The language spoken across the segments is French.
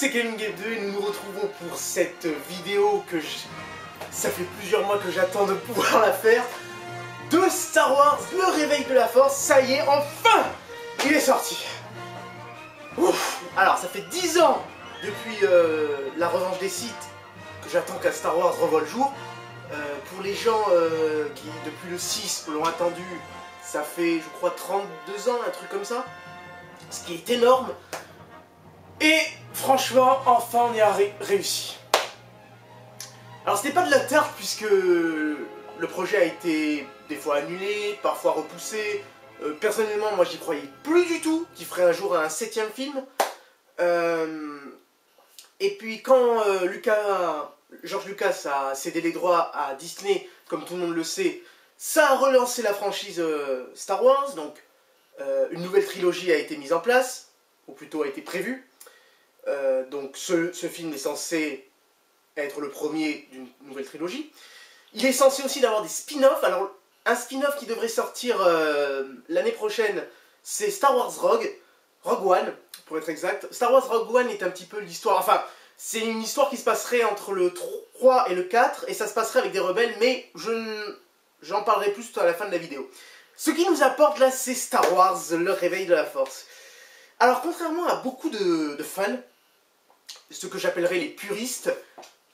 c'est Gaming Game 2 et nous nous retrouvons pour cette vidéo que ça fait plusieurs mois que j'attends de pouvoir la faire. De Star Wars, le réveil de la force, ça y est, enfin il est sorti. Ouf. Alors ça fait 10 ans depuis la revanche des Sith que j'attends qu'à Star Wars revoie le jour. Pour les gens qui depuis le 6 l'ont attendu, ça fait je crois 32 ans, un truc comme ça. Ce qui est énorme. Et franchement, enfin on y a réussi. Alors c'était pas de la tarte puisque le projet a été des fois annulé, parfois repoussé. Personnellement, moi j'y croyais plus du tout qu'il ferait un jour un 7ème film. Et puis quand George Lucas a cédé les droits à Disney, comme tout le monde le sait, ça a relancé la franchise Star Wars, donc une nouvelle trilogie a été mise en place, ou plutôt a été prévue. Donc ce film est censé être le premier d'une nouvelle trilogie. Il est censé aussi avoir des spin-offs. Alors un spin-off qui devrait sortir l'année prochaine, c'est Star Wars Rogue One, pour être exact. Star Wars Rogue One est un petit peu l'histoire, enfin c'est une histoire qui se passerait entre le 3 et le 4, et ça se passerait avec des rebelles, mais j'en parlerai plus à la fin de la vidéo. Ce qui nous apporte là, c'est Star Wars, le réveil de la force. Alors contrairement à beaucoup de fans, ce que j'appellerais les puristes,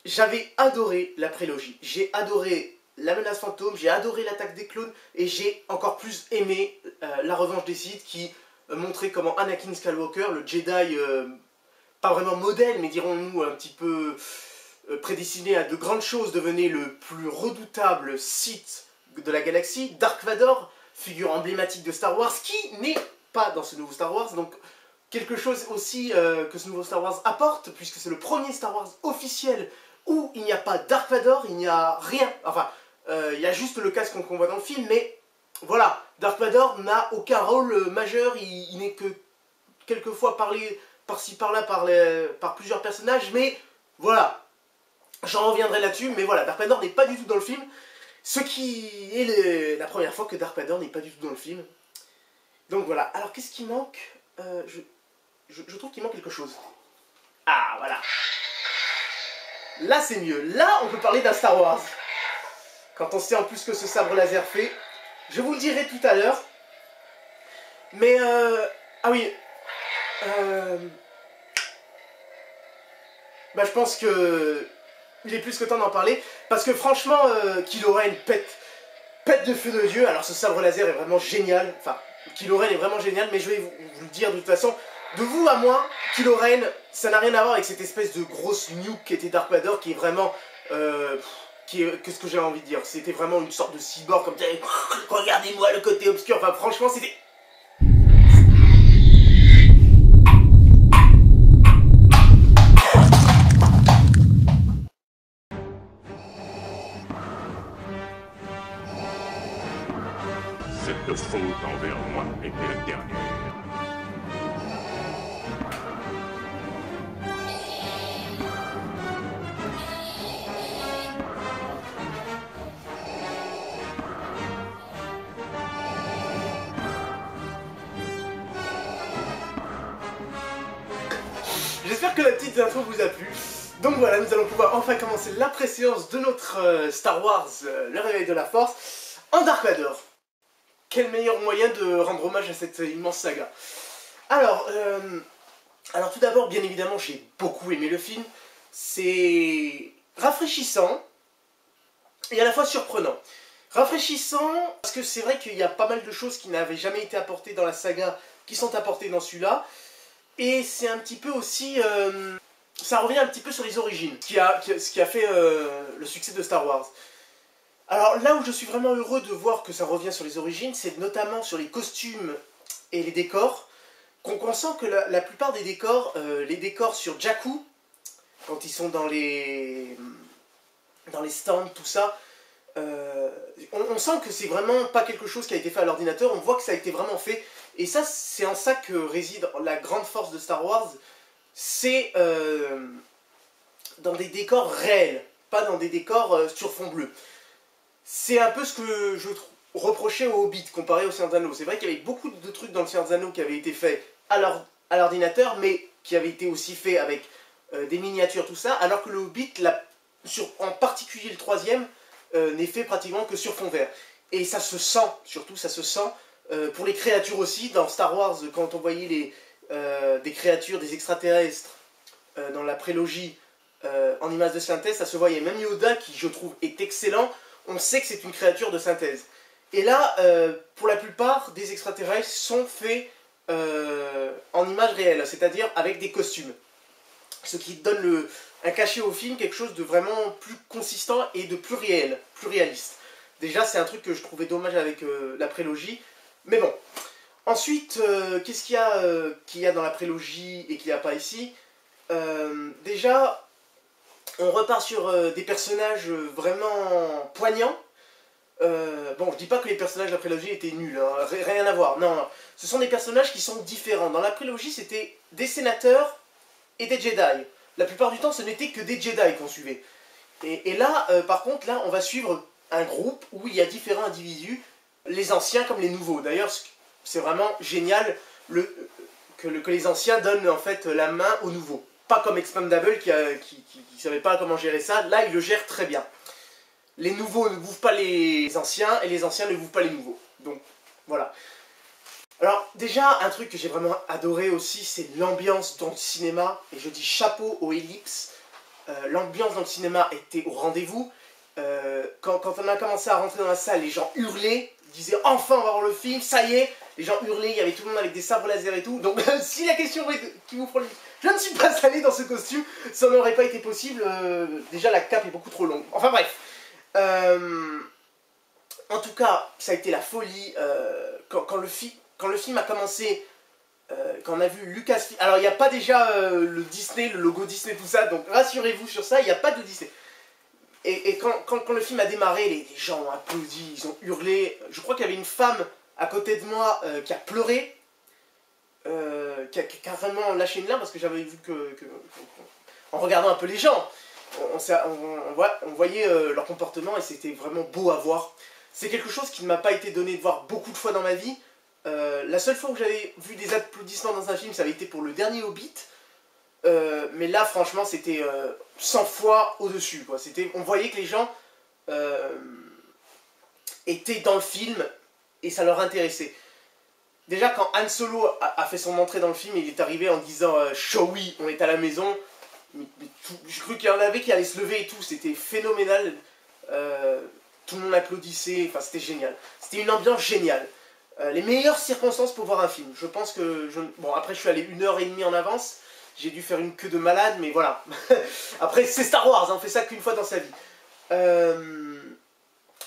j'avais adoré la prélogie. J'ai adoré la menace fantôme, j'ai adoré l'attaque des clones, et j'ai encore plus aimé la revanche des Sith qui montrait comment Anakin Skywalker, le Jedi, pas vraiment modèle, mais dirons-nous un petit peu prédestiné à de grandes choses, devenait le plus redoutable Sith de la galaxie. Dark Vador, figure emblématique de Star Wars, qui n'est pas dans ce nouveau Star Wars, donc quelque chose aussi que ce nouveau Star Wars apporte, puisque c'est le premier Star Wars officiel où il n'y a pas Dark Vador, il n'y a rien, enfin, il y a juste le casque qu'on voit dans le film, mais voilà, Dark Vador n'a aucun rôle majeur, il n'est que quelquefois parlé par-ci par-là par plusieurs personnages, mais voilà, j'en reviendrai là-dessus, mais voilà, Dark Vador n'est pas du tout dans le film, ce qui est la première fois que Dark Vador n'est pas du tout dans le film. Donc voilà, alors qu'est-ce qui manque? Je trouve qu'il manque quelque chose. Ah, voilà. Là, c'est mieux. Là, on peut parler d'un Star Wars. Quand on sait en plus que ce sabre laser fait. Je vous le dirai tout à l'heure. Mais, ah oui. Bah, je pense que il est plus que temps d'en parler. Parce que franchement, Kylo Ren pète de feu de Dieu. Alors, ce sabre laser est vraiment génial. Enfin, Kylo Ren est vraiment génial, mais je vais vous le dire de toute façon. De vous à moi, Kylo Ren, ça n'a rien à voir avec cette espèce de grosse nuke qui était Dark Vador, qui est vraiment... qu'est-ce que j'ai envie de dire? C'était vraiment une sorte de cyborg comme ça. Regardez-moi le côté obscur. Enfin, franchement, c'était... Cette faute envers moi était la dernière. J'espère que la petite intro vous a plu. Donc voilà, nous allons pouvoir enfin commencer la préséance de notre Star Wars, le réveil de la force, en Dark Vador. Quel meilleur moyen de rendre hommage à cette immense saga. Alors tout d'abord, bien évidemment, j'ai beaucoup aimé le film. C'est rafraîchissant et à la fois surprenant. Rafraîchissant parce que c'est vrai qu'il y a pas mal de choses qui n'avaient jamais été apportées dans la saga qui sont apportées dans celui-là. Et c'est un petit peu aussi... ça revient un petit peu sur les origines, ce qui a fait le succès de Star Wars. Alors là où je suis vraiment heureux de voir que ça revient sur les origines, c'est notamment sur les costumes et les décors, qu'on sent que la plupart des décors, les décors sur Jakku, quand ils sont dans les stands, tout ça, on sent que c'est vraiment pas quelque chose qui a été fait à l'ordinateur, on voit que ça a été vraiment fait. Et ça, c'est en ça que réside la grande force de Star Wars, c'est dans des décors réels, pas dans des décors sur fond bleu. C'est un peu ce que je reprochais au Hobbit comparé au Seigneur des Anneaux. C'est vrai qu'il y avait beaucoup de trucs dans le Seigneur des Anneaux qui avaient été faits à l'ordinateur, mais qui avaient été aussi faits avec des miniatures, tout ça, alors que le Hobbit, en particulier le troisième, n'est fait pratiquement que sur fond vert. Et ça se sent, surtout ça se sent, pour les créatures aussi, dans Star Wars, quand on voyait des créatures, des extraterrestres, dans la prélogie, en images de synthèse, ça se voyait. Même Yoda, qui je trouve est excellent, on sait que c'est une créature de synthèse. Et là, pour la plupart des extraterrestres sont faits en images réelles, c'est-à-dire avec des costumes. Ce qui donne un cachet au film, quelque chose de vraiment plus consistant et de plus réel, plus réaliste. Déjà, c'est un truc que je trouvais dommage avec la prélogie, mais bon. Ensuite, qu'est-ce qu'il y a dans la prélogie et qu'il n'y a pas ici? Déjà, on repart sur des personnages vraiment poignants. Bon, je dis pas que les personnages de la prélogie étaient nuls, hein, rien à voir, non, non. Ce sont des personnages qui sont différents. Dans la prélogie, c'était des sénateurs et des Jedi. La plupart du temps, ce n'était que des Jedi qu'on suivait. Et là, par contre, là, on va suivre un groupe où il y a différents individus, les anciens comme les nouveaux. D'ailleurs, c'est vraiment génial que les anciens donnent en fait la main aux nouveaux. Pas comme Expandable qui savait pas comment gérer ça, là, il le gère très bien. Les nouveaux ne bouffent pas les anciens, et les anciens ne bouffent pas les nouveaux. Donc, voilà. Alors, déjà, un truc que j'ai vraiment adoré aussi, c'est l'ambiance dans le cinéma. Et je dis chapeau aux Ellipses. L'ambiance dans le cinéma était au rendez-vous. Quand on a commencé à rentrer dans la salle, les gens hurlaient, disaient « Enfin, on va voir le film, ça y est !» Les gens hurlaient, il y avait tout le monde avec des sabres laser et tout. Donc, si la question qui vous prend... Je ne suis pas allé dans ce costume, ça n'aurait pas été possible. Déjà, la cape est beaucoup trop longue. Enfin, bref. En tout cas, ça a été la folie quand le film a commencé, quand on a vu Lucasfilm. Alors, il n'y a pas déjà le Disney, le logo Disney, tout ça, donc rassurez-vous sur ça, il n'y a pas de Disney. Et quand le film a démarré, les gens ont applaudi, ils ont hurlé. Je crois qu'il y avait une femme à côté de moi qui a pleuré, qui a carrément lâché une larme parce que j'avais vu en regardant un peu les gens. On voyait leur comportement et c'était vraiment beau à voir. C'est quelque chose qui ne m'a pas été donné de voir beaucoup de fois dans ma vie. La seule fois où j'avais vu des applaudissements dans un film, ça avait été pour le dernier Hobbit. Mais là, franchement, c'était 100 fois au-dessus. On voyait que les gens étaient dans le film et ça leur intéressait. Déjà, quand Han Solo a fait son entrée dans le film, il est arrivé en disant « Chewie, on est à la maison ». Je crois qu'il y en avait qui allaient se lever et tout, c'était phénoménal. Tout le monde applaudissait, enfin c'était génial. C'était une ambiance géniale. Les meilleures circonstances pour voir un film. Je pense que... Bon, après je suis allé 1h30 en avance, j'ai dû faire une queue de malade, mais voilà. Après c'est Star Wars, hein, on fait ça qu'une fois dans sa vie.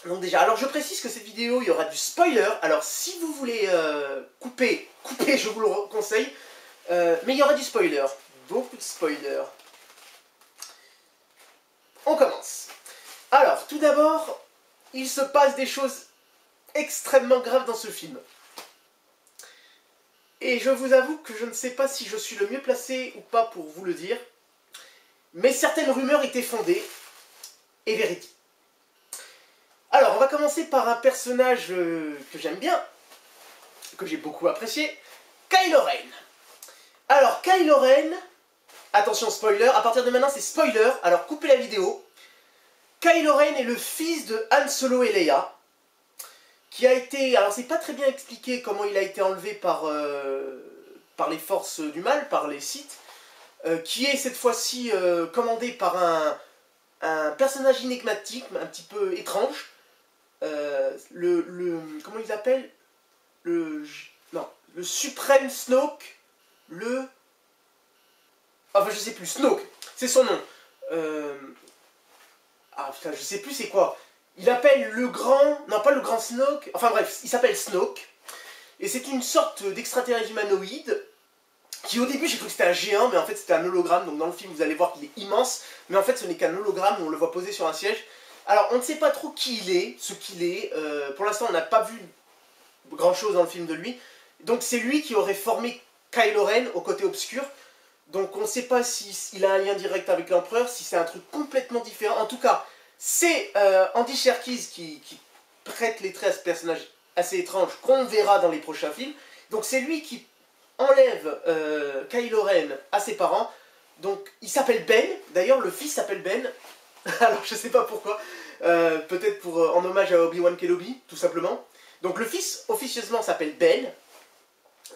Donc déjà, alors je précise que cette vidéo, il y aura du spoiler. Alors si vous voulez couper, je vous le conseille. Mais il y aura du spoiler, beaucoup de spoilers. On commence. Alors, tout d'abord, il se passe des choses extrêmement graves dans ce film. Et je vous avoue que je ne sais pas si je suis le mieux placé ou pas pour vous le dire, mais certaines rumeurs étaient fondées et véridiques. Alors, on va commencer par un personnage que j'aime bien, que j'ai beaucoup apprécié, Kylo Ren. Alors, Kylo Ren... Attention spoiler, à partir de maintenant c'est spoiler, alors coupez la vidéo. Kylo Ren est le fils de Han Solo et Leia, qui a été, alors c'est pas très bien expliqué comment il a été enlevé par les forces du mal, par les Sith, qui est cette fois-ci commandé par un personnage énigmatique, un petit peu étrange, comment ils appellent le suprême Snoke, enfin je sais plus, Snoke, c'est son nom. Ah putain, je sais plus c'est quoi. Il appelle le grand... Non, pas le grand Snoke. Enfin bref, il s'appelle Snoke. Et c'est une sorte d'extraterrestre humanoïde qui au début j'ai cru que c'était un géant, mais en fait c'était un hologramme. Donc dans le film vous allez voir qu'il est immense. Mais en fait ce n'est qu'un hologramme, on le voit posé sur un siège. Alors on ne sait pas trop qui il est, ce qu'il est. Pour l'instant on n'a pas vu grand chose dans le film de lui. Donc c'est lui qui aurait formé Kylo Ren au côté obscur. Donc on ne sait pas s'il a un lien direct avec l'empereur, si c'est un truc complètement différent. En tout cas, c'est Andy Serkis qui prête les traits à ce personnage assez étrange qu'on verra dans les prochains films. Donc c'est lui qui enlève Kylo Ren à ses parents. Donc il s'appelle Ben, d'ailleurs le fils s'appelle Ben, alors je sais pas pourquoi, peut-être en hommage à Obi-Wan Kenobi, tout simplement. Donc le fils officieusement s'appelle Ben,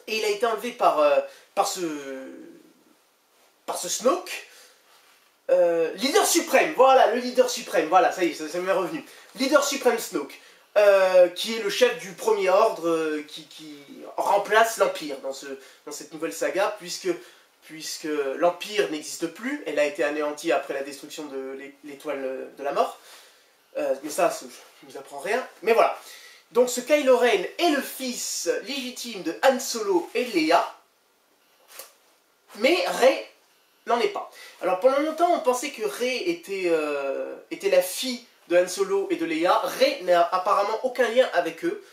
et il a été enlevé par ce Snoke, leader suprême, voilà, le leader suprême, voilà, ça y est, ça m'est revenu. Leader suprême Snoke, qui est le chef du premier ordre, qui remplace l'Empire dans cette nouvelle saga, puisque l'Empire n'existe plus, elle a été anéantie après la destruction de l'étoile de la mort. Mais ça, je ne vous apprends rien. Mais voilà. Donc ce Kylo Ren est le fils légitime de Han Solo et Leia, mais Rey n'en est pas. Alors pendant longtemps, on pensait que Rey était la fille de Han Solo et de Leia. Rey n'a apparemment aucun lien avec eux.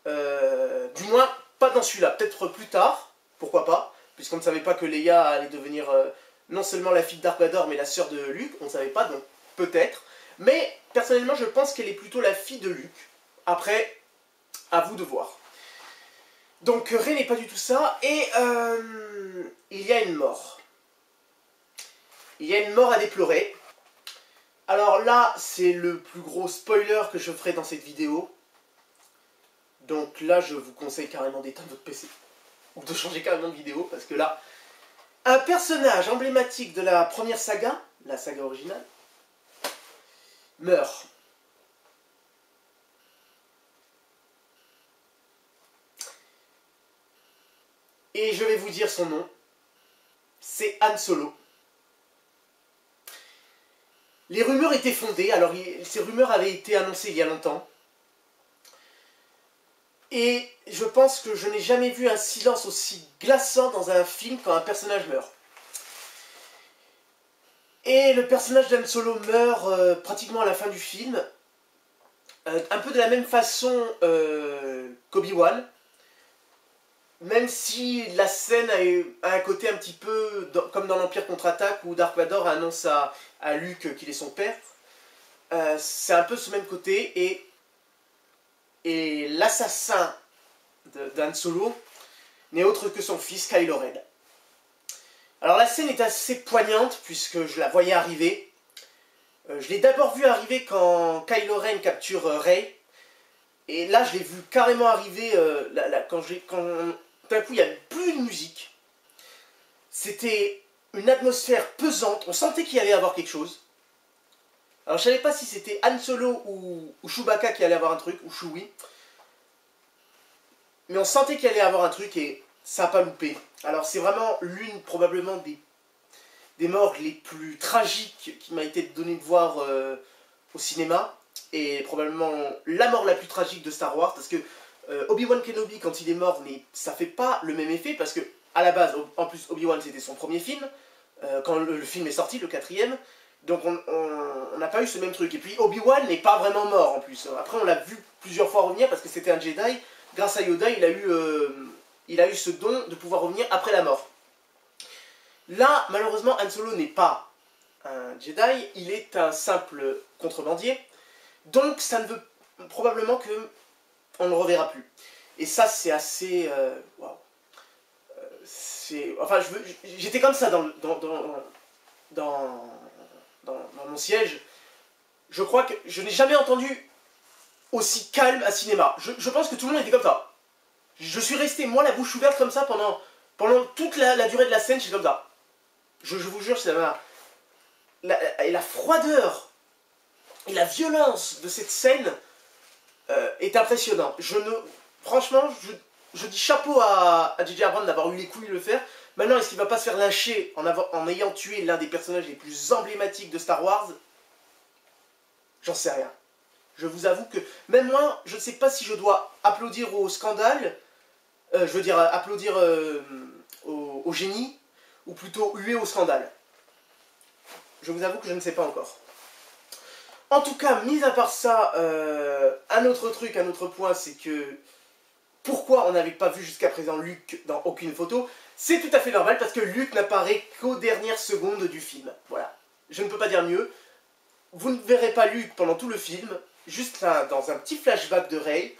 Du moins, pas dans celui-là. Peut-être plus tard, pourquoi pas, puisqu'on ne savait pas que Leia allait devenir non seulement la fille de Dark Vador, mais la sœur de Luke. On ne savait pas, donc peut-être. Mais personnellement, je pense qu'elle est plutôt la fille de Luke. Après, à vous de voir. Donc Rey n'est pas du tout ça, et il y a une mort. Il y a une mort à déplorer. Alors là, c'est le plus gros spoiler que je ferai dans cette vidéo. Donc là, je vous conseille carrément d'éteindre votre PC. Ou de changer carrément de vidéo, parce que là, un personnage emblématique de la première saga, la saga originale, meurt. Et je vais vous dire son nom. C'est Han Solo. Les rumeurs étaient fondées, alors ces rumeurs avaient été annoncées il y a longtemps. Et je pense que je n'ai jamais vu un silence aussi glaçant dans un film quand un personnage meurt. Et le personnage d'Han Solo meurt pratiquement à la fin du film. Un peu de la même façon qu'Obi-Wan. Même si la scène a un côté un petit peu comme dans l'Empire contre-attaque où Dark Vador annonce à Luke qu'il est son père, c'est un peu ce même côté, et l'assassin d'Han Solo n'est autre que son fils Kylo Ren. Alors la scène est assez poignante puisque je la voyais arriver. Je l'ai d'abord vu arriver quand Kylo Ren capture Rey, et là je l'ai vu carrément arriver quand d'un coup, il n'y avait plus de musique. C'était une atmosphère pesante. On sentait qu'il allait y avoir quelque chose. Alors, je ne savais pas si c'était Han Solo ou Chewbacca qui allait avoir un truc, ou Chewie. Mais on sentait qu'il allait y avoir un truc et ça n'a pas loupé. Alors, c'est vraiment l'une, probablement, des morts les plus tragiques qui m'a été donnée de voir au cinéma. Et probablement la mort la plus tragique de Star Wars, parce que Obi-Wan Kenobi, quand il est mort, mais ça fait pas le même effet, parce que, à la base, en plus, Obi-Wan, c'était son premier film, quand le film est sorti, le 4e, donc on n'a pas eu ce même truc. Et puis, Obi-Wan n'est pas vraiment mort, en plus. Après, on l'a vu plusieurs fois revenir, parce que c'était un Jedi. Grâce à Yoda, il a eu ce don de pouvoir revenir après la mort. Là, malheureusement, Han Solo n'est pas un Jedi, il est un simple contrebandier, donc ça ne veut probablement que on ne le reverra plus. Et ça, c'est assez... Waouh. Enfin, j'étais comme ça dans mon siège. Je crois que je n'ai jamais entendu aussi calme un cinéma. Je pense que tout le monde était comme ça. Je suis resté, moi, la bouche ouverte comme ça pendant toute la durée de la scène, j'étais comme ça. Je vous jure, c'est la froideur et la violence de cette scène est impressionnant. Franchement, je dis chapeau à J.J. Abrams d'avoir eu les couilles de le faire. Maintenant, est-ce qu'il va pas se faire lyncher en ayant tué l'un des personnages les plus emblématiques de Star Wars? J'en sais rien. Je vous avoue que, même moi, je ne sais pas si je dois applaudir au scandale, je veux dire, applaudir au génie, ou plutôt huer au scandale. Je vous avoue que je ne sais pas encore. En tout cas, mis à part ça, un autre point, c'est que pourquoi on n'avait pas vu jusqu'à présent Luke dans aucune photo? C'est tout à fait normal, parce que Luke n'apparaît qu'aux dernières secondes du film. Voilà. Je ne peux pas dire mieux. Vous ne verrez pas Luke pendant tout le film, juste dans un petit flashback de Rey.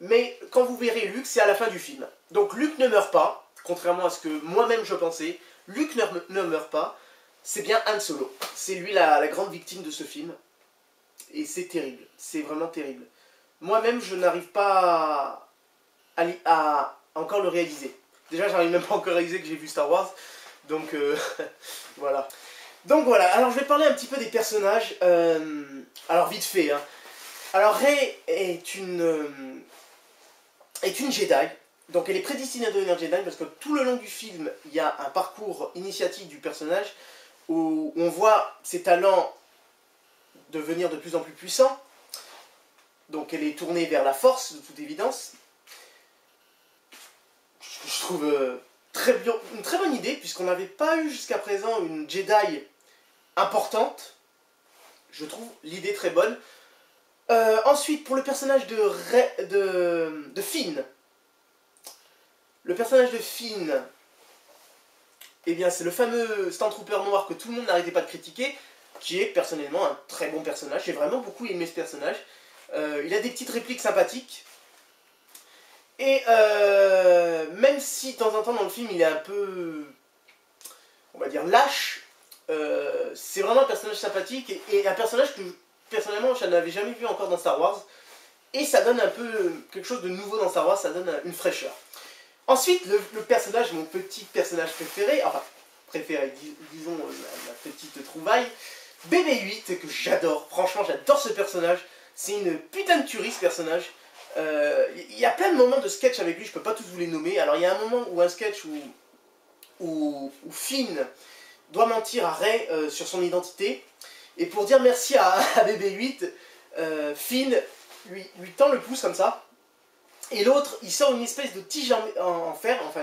Mais quand vous verrez Luke, c'est à la fin du film. Donc Luke ne meurt pas, contrairement à ce que moi-même je pensais. Luke ne meurt pas, c'est bien Han Solo. C'est lui la grande victime de ce film. Et c'est terrible, c'est vraiment terrible. Moi-même, je n'arrive pas à encore le réaliser. Déjà, j'arrive même pas encore à réaliser que j'ai vu Star Wars. Donc, voilà. Donc voilà, alors je vais parler un petit peu des personnages. Alors vite fait, hein. Alors Rey est une Jedi. Donc elle est prédestinée à devenir Jedi parce que tout le long du film, il y a un parcours initiatique du personnage où on voit ses talents devenir de plus en plus puissants. Donc elle est tournée vers la force, de toute évidence. Je trouve une très bonne idée, puisqu'on n'avait pas eu jusqu'à présent une Jedi importante. Je trouve l'idée très bonne. Ensuite, pour le personnage de Finn. Le personnage de Finn, eh bien c'est le fameux Stormtrooper noir que tout le monde n'arrêtait pas de critiquer, qui est personnellement un très bon personnage. J'ai vraiment beaucoup aimé ce personnage. Il a des petites répliques sympathiques. Et même si de temps en temps dans le film il est un peu, on va dire, lâche, c'est vraiment un personnage sympathique et un personnage que personnellement je n'avais jamais vu encore dans Star Wars. Et ça donne un peu quelque chose de nouveau dans Star Wars, ça donne une fraîcheur. Ensuite, le personnage, mon petit personnage préféré, enfin préféré, disons ma petite trouvaille, BB-8, que j'adore, franchement j'adore ce personnage, c'est une putain de tuerie ce personnage. Il y a plein de moments de sketch avec lui, je peux pas tous vous les nommer. Alors il y a un moment où un sketch où Finn doit mentir à Rey sur son identité, et pour dire merci à BB-8, Finn lui tend le pouce comme ça, et l'autre il sort une espèce de tige en fer, enfin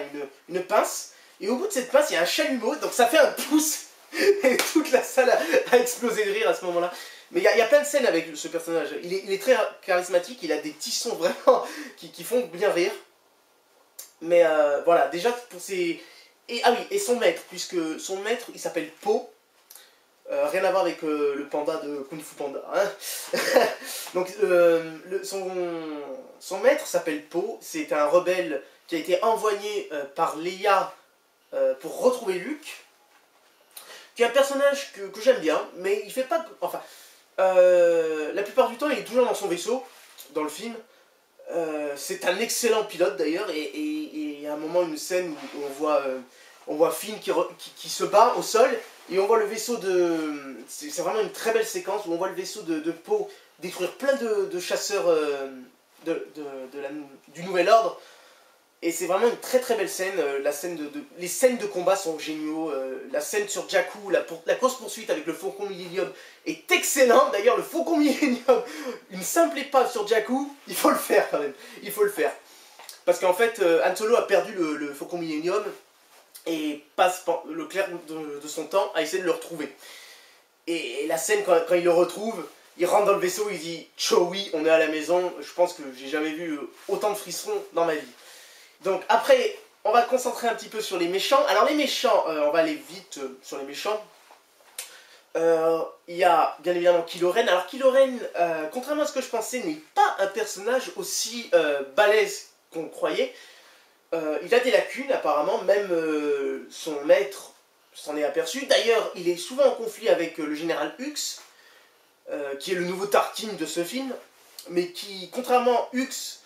une pince, et au bout de cette pince il y a un chalumeau, donc ça fait un pouce, et toute la salle a explosé de rire à ce moment-là. Mais il y a plein de scènes avec ce personnage, il est très charismatique, il a des petits sons vraiment qui font bien rire. Mais voilà, déjà pour ses... Et son maître, puisque son maître il s'appelle Po. Rien à voir avec le panda de Kung Fu Panda. Hein. Donc son maître s'appelle Po, c'est un rebelle qui a été envoyé par Leia pour retrouver Luke. Qui est un personnage que j'aime bien, mais il fait pas... Enfin, la plupart du temps il est toujours dans son vaisseau, dans le film. C'est un excellent pilote d'ailleurs, et il y a un moment, une scène où on voit Finn qui se bat au sol, et on voit le vaisseau de... C'est vraiment une très belle séquence où on voit le vaisseau de Po détruire plein de chasseurs du Nouvel Ordre. Et c'est vraiment une très très belle scène. Les scènes de combat sont géniaux. La scène sur Jakku, la course-poursuite avec le Faucon Millenium est excellente. D'ailleurs, le Faucon Millenium, une simple épave sur Jakku, il faut le faire quand même. Il faut le faire. Parce qu'en fait, Han Solo a perdu le Faucon Millenium et passe le clair de son temps à essayer de le retrouver. Et la scène, quand il le retrouve, il rentre dans le vaisseau, il dit « Chewie, on est à la maison ». Je pense que j'ai jamais vu autant de frissons dans ma vie. Donc après, on va concentrer un petit peu sur les méchants. Alors les méchants, on va aller vite sur les méchants. Il y a bien évidemment Kylo Ren. Alors Kylo Ren, contrairement à ce que je pensais, n'est pas un personnage aussi balèze qu'on croyait. Il a des lacunes apparemment, même son maître s'en est aperçu. D'ailleurs, il est souvent en conflit avec le général Hux, qui est le nouveau Tarkin de ce film, mais qui, contrairement à Hux,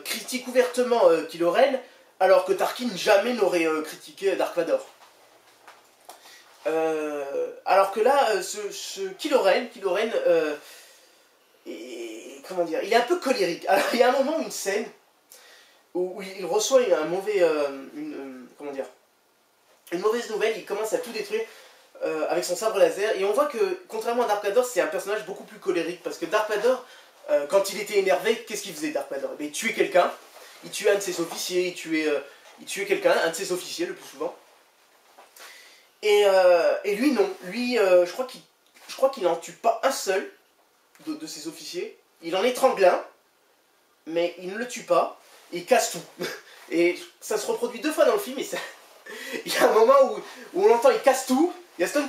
critique ouvertement Kylo Ren, alors que Tarkin jamais n'aurait critiqué Dark Vador. Alors que là, ce Kylo Ren comment dire, il est un peu colérique. Alors il y a un moment, une scène, où il reçoit comment dire, une mauvaise nouvelle, il commence à tout détruire avec son sabre laser, et on voit que, contrairement à Dark Vador, c'est un personnage beaucoup plus colérique, parce que Dark Vador, quand il était énervé, qu'est-ce qu'il faisait Dark Vador? Il tuait quelqu'un, il tuait un de ses officiers, il tuait quelqu'un, un de ses officiers le plus souvent. Et lui non, lui je crois qu'il n'en tue pas un seul de ses officiers, il en étrangle un, mais il ne le tue pas, et il casse tout. Et ça se reproduit 2 fois dans le film, et ça... il y a un moment où on entend il casse tout, il y a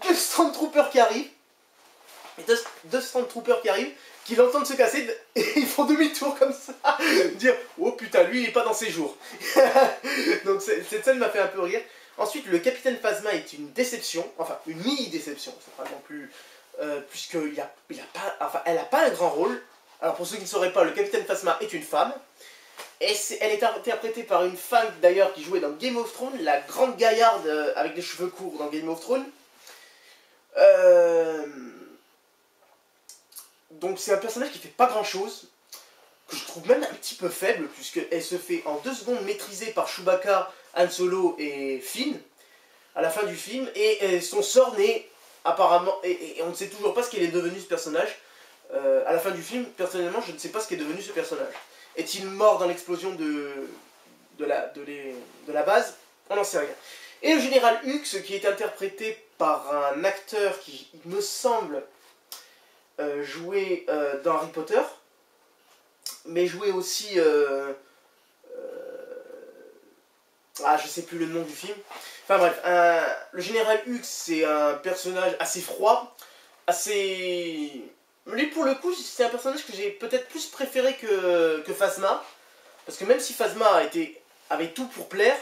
2 Stormtroopers qui arrivent, et 2 Stormtroopers qui arrivent, qui l'entendent se casser, et ils font demi-tour comme ça, dire « Oh putain, lui il est pas dans ses jours ». Donc cette scène m'a fait un peu rire. Ensuite, le Capitaine Phasma est une déception, enfin une mini-déception, c'est pas non plus... puisqu'elle n'a pas un grand rôle. Alors pour ceux qui ne sauraient pas, le Capitaine Phasma est une femme. Et elle est interprétée par une femme d'ailleurs qui jouait dans Game of Thrones, la grande gaillarde avec des cheveux courts dans Game of Thrones. Donc c'est un personnage qui fait pas grand chose, que je trouve même un petit peu faible, puisqu'elle se fait en 2 secondes maîtriser par Chewbacca, Han Solo et Finn, à la fin du film, et son sort n'est apparemment, et on ne sait toujours pas ce qu'elle est devenu ce personnage. À la fin du film, personnellement, je ne sais pas ce qu'est devenu ce personnage. Est-il mort dans l'explosion de la base? On n'en sait rien. Et le général Hux, qui est interprété par un acteur qui, il me semble, jouait dans Harry Potter, mais jouait aussi... je sais plus le nom du film. Enfin bref, le général Hux, c'est un personnage assez froid, assez... Lui, pour le coup, c'est un personnage que j'ai peut-être plus préféré que Phasma. Parce que même si Phasma avait tout pour plaire,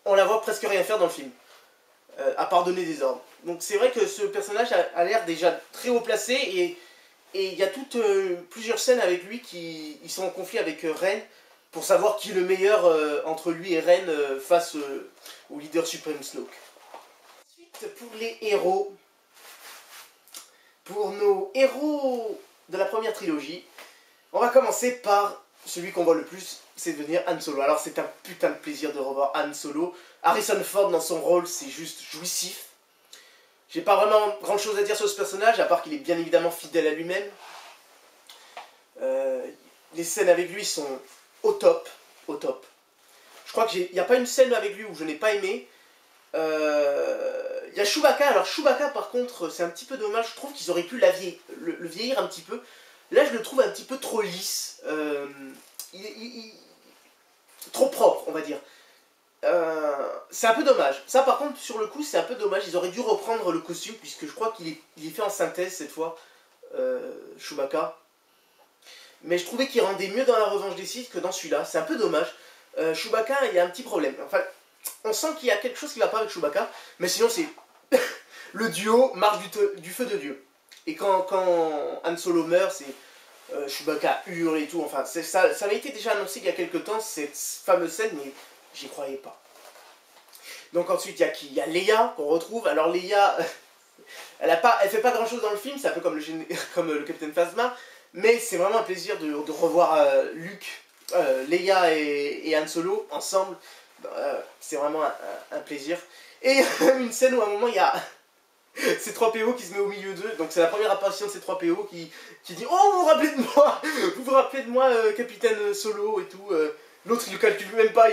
on la voit presque rien faire dans le film. À part donner des ordres. Donc c'est vrai que ce personnage a l'air déjà très haut placé. Et il y a plusieurs scènes avec lui qui ils sont en conflit avec Ren. Pour savoir qui est le meilleur entre lui et Ren face au leader suprême Snoke. Ensuite, pour les héros... Pour nos héros de la première trilogie, on va commencer par celui qu'on voit le plus, c'est devenir Han Solo. Alors c'est un putain de plaisir de revoir Han Solo. Harrison Ford dans son rôle, c'est juste jouissif. J'ai pas vraiment grand chose à dire sur ce personnage, à part qu'il est bien évidemment fidèle à lui-même. Les scènes avec lui sont au top, au top. Je crois qu'il n'y a pas une scène avec lui où je n'ai pas aimé. Il y a Chewbacca, alors Chewbacca par contre c'est un petit peu dommage, je trouve qu'ils auraient pu le vieillir un petit peu. Là je le trouve un petit peu trop lisse, trop propre on va dire. C'est un peu dommage, ça par contre sur le coup c'est un peu dommage, ils auraient dû reprendre le costume puisque je crois qu'il est fait en synthèse cette fois, Chewbacca. Mais je trouvais qu'il rendait mieux dans la Revanche des Sith que dans celui-là, c'est un peu dommage. Chewbacca il y a un petit problème, enfin on sent qu'il y a quelque chose qui va pas avec Chewbacca, mais sinon c'est... le duo marche du feu de Dieu. Et quand Han Solo meurt, c'est Chewbacca hurle et tout. Enfin, ça avait été déjà annoncé il y a quelques temps, cette fameuse scène, mais j'y croyais pas. Donc ensuite, il y a qui? Il y a Leia, qu'on retrouve. Alors Leia, elle fait pas grand chose dans le film, c'est un peu comme le Capitaine Phasma, mais c'est vraiment un plaisir de revoir Luke, Leia et Han Solo ensemble. C'est vraiment un plaisir. Et une scène où à un moment il y a C3PO qui se met au milieu d'eux, donc c'est la première apparition de C3PO qui dit oh vous vous rappelez de moi, vous vous rappelez de moi Capitaine Solo et tout. L'autre il ne calcule même pas,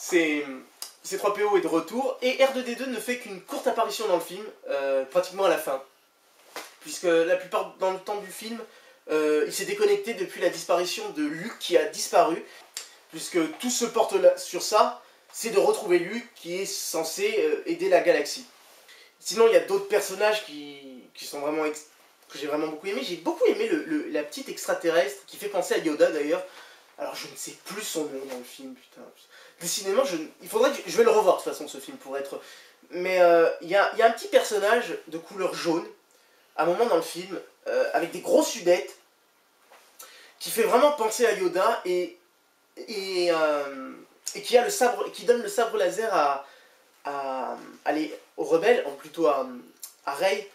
C3PO est de retour et R2D2 ne fait qu'une courte apparition dans le film, pratiquement à la fin, puisque la plupart dans le temps du film il s'est déconnecté depuis la disparition de Luke qui a disparu, puisque tout se porte sur ça, c'est de retrouver Luke qui est censé aider la galaxie. Sinon, il y a d'autres personnages qui sont vraiment que j'ai vraiment beaucoup aimé. J'ai beaucoup aimé la petite extraterrestre qui fait penser à Yoda d'ailleurs. Alors je ne sais plus son nom dans le film, putain. Décidément, il faudrait que je vais le revoir de toute façon ce film pour être... Mais il y a un petit personnage de couleur jaune, à un moment dans le film, avec des grosses lunettes, qui fait vraiment penser à Yoda et qui a le sabre, qui donne le sabre laser aux rebelles, ou plutôt à Rey,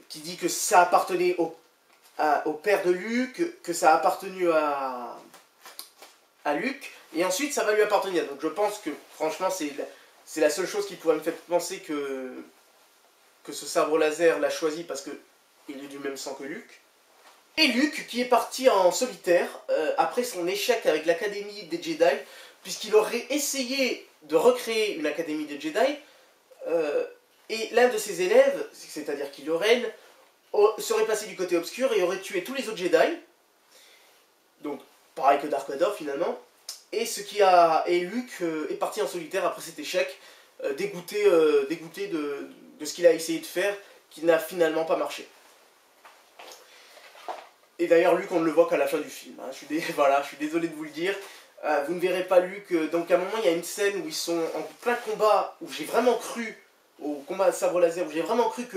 qui dit que ça appartenait au père de Luke, que ça a appartenu à Luke, et ensuite ça va lui appartenir. Donc je pense que franchement c'est la seule chose qui pourrait me faire penser que ce sabre laser l'a choisi parce que il est du même sang que Luke. Et Luke qui est parti en solitaire après son échec avec l'Académie des Jedi, puisqu'il aurait essayé de recréer une Académie des Jedi, et l'un de ses élèves, c'est-à-dire Kylo Ren, serait passé du côté obscur et aurait tué tous les autres Jedi, donc pareil que Dark Vador finalement, et Luke est parti en solitaire après cet échec, dégoûté de ce qu'il a essayé de faire, qui n'a finalement pas marché. Et d'ailleurs Luke on ne le voit qu'à la fin du film, hein. Voilà, je suis désolé de vous le dire. Vous ne verrez pas Luke. Donc à un moment, il y a une scène où ils sont en plein combat, où j'ai vraiment cru, au combat à sabre laser, où j'ai vraiment cru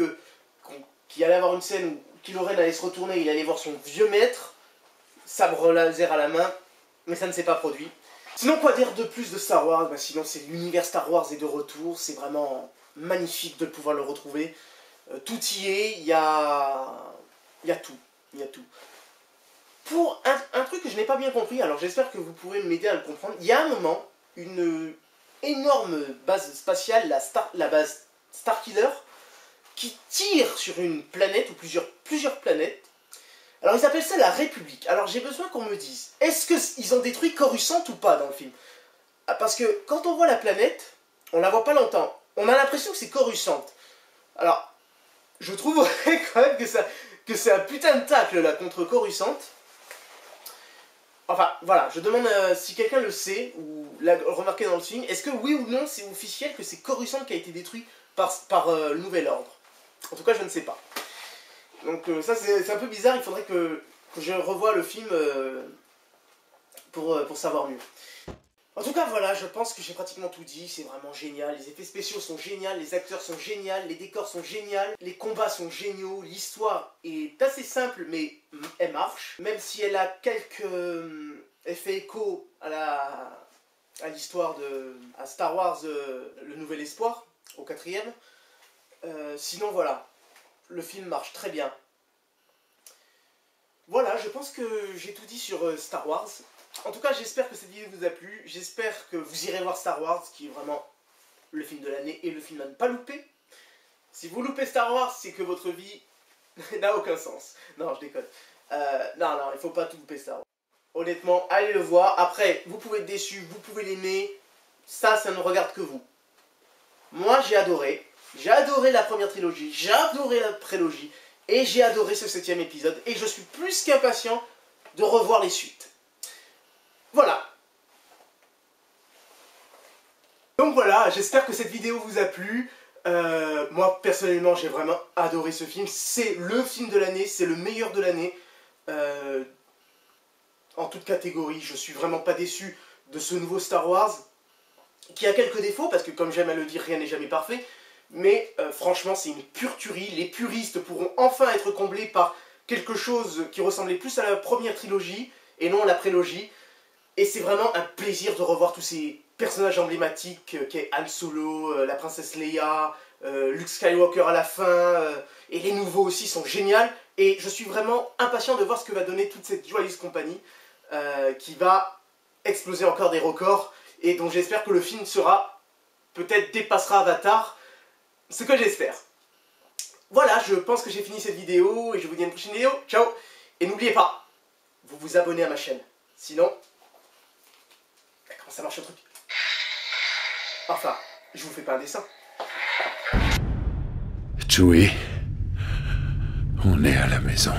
qu'il allait y avoir une scène où Kylo Ren allait se retourner, il allait voir son vieux maître, sabre laser à la main, mais ça ne s'est pas produit. Sinon, quoi dire de plus de Star Wars? Bah, sinon, c'est l'univers Star Wars est de retour, c'est vraiment magnifique de pouvoir le retrouver. Tout y est, il y a tout, il y a tout. Pour un truc que je n'ai pas bien compris, alors j'espère que vous pourrez m'aider à le comprendre, il y a un moment, une énorme base spatiale, la base Starkiller, qui tire sur une planète, ou plusieurs planètes. Alors ils appellent ça la République. Alors j'ai besoin qu'on me dise, est-ce qu'ils ont détruit Coruscant ou pas dans le film? Parce que quand on voit la planète, on la voit pas longtemps. On a l'impression que c'est Coruscant. Alors, je trouve quand même que c'est un putain de tacle là contre Coruscant. Enfin, voilà, je demande si quelqu'un le sait, ou l'a remarqué dans le film, est-ce que oui ou non c'est officiel que c'est Coruscant qui a été détruit par le Nouvel Ordre? En tout cas, je ne sais pas. Donc ça c'est un peu bizarre, il faudrait que je revoie le film pour savoir mieux. En tout cas voilà, je pense que j'ai pratiquement tout dit, c'est vraiment génial, les effets spéciaux sont géniaux, les acteurs sont géniaux, les décors sont géniaux, les combats sont géniaux, l'histoire est assez simple mais elle marche, même si elle a quelques effets échos à l'histoire à Star Wars, le Nouvel Espoir, au 4e. Sinon voilà, le film marche très bien. Voilà, je pense que j'ai tout dit sur Star Wars. En tout cas, j'espère que cette vidéo vous a plu. J'espère que vous irez voir Star Wars, qui est vraiment le film de l'année et le film à ne pas louper. Si vous loupez Star Wars, c'est que votre vie n'a aucun sens. Non, je déconne. Non, il faut pas tout louper Star Wars. Honnêtement, allez le voir. Après, vous pouvez être déçu, vous pouvez l'aimer. Ça ne regarde que vous. Moi, j'ai adoré. J'ai adoré la première trilogie, j'ai adoré la prélogie, et j'ai adoré ce 7e épisode, et je suis plus qu'impatient de revoir les suites. Voilà. Donc voilà, j'espère que cette vidéo vous a plu. Moi, personnellement, j'ai vraiment adoré ce film. C'est le film de l'année, c'est le meilleur de l'année. En toute catégorie, je suis vraiment pas déçu de ce nouveau Star Wars, qui a quelques défauts, parce que comme j'aime à le dire, rien n'est jamais parfait. Mais franchement, c'est une pure tuerie. Les puristes pourront enfin être comblés par quelque chose qui ressemblait plus à la première trilogie et non à la prélogie. Et c'est vraiment un plaisir de revoir tous ces personnages emblématiques qu'est Han Solo, la princesse Leia, Luke Skywalker à la fin, et les nouveaux aussi sont géniaux. Et je suis vraiment impatient de voir ce que va donner toute cette joyeuse compagnie qui va exploser encore des records et dont j'espère que le film peut-être dépassera Avatar. Ce que j'espère. Voilà, je pense que j'ai fini cette vidéo et je vous dis à une prochaine vidéo. Ciao. Et n'oubliez pas, vous vous abonnez à ma chaîne. Sinon, comment ça marche le truc? Enfin, je vous fais pas un dessin. Chewie, on est à la maison.